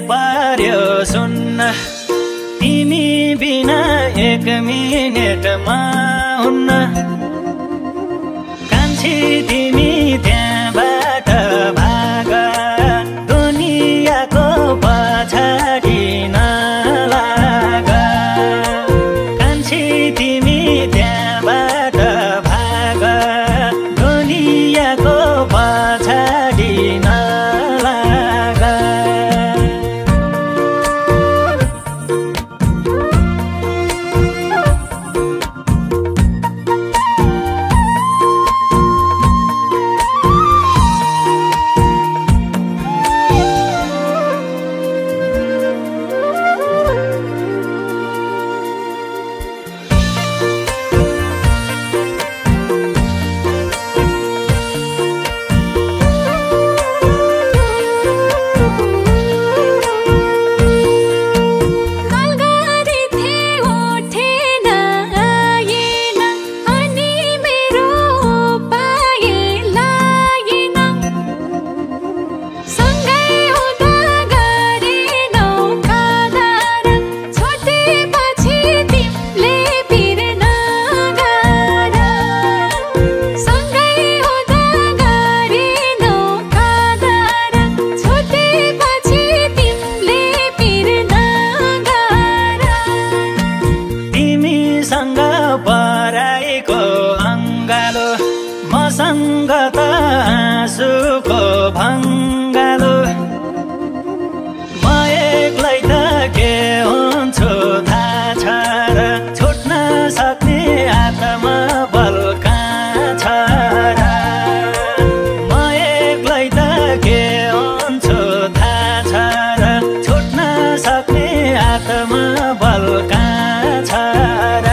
पार्यो सुन्न तिमी बिना एक मिनेटमा हुन्न कान्छी तिमी त्यहाँबाट भाग दुनियाँको पछाडि नलाग कान्छी तिमी त्यहाँबाट भाग दुनियाँको पछाडि नलाग पराईको अङ्गालो मसँग त आँसुको भङ्गालो म एक्लै त के हुन्छु थाहा छ र छुट्न सक्ने आत्मा बल कहाँ छ र म एक्लै त के हुन्छु थाहा छ र छुट्न सक्ने आत्मा बल कहाँ छ र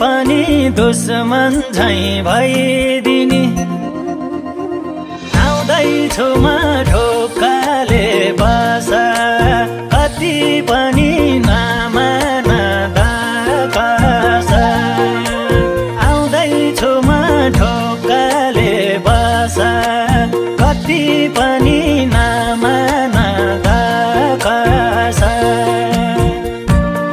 पनि दुश्मन झैं भइदिने आउँदैछु म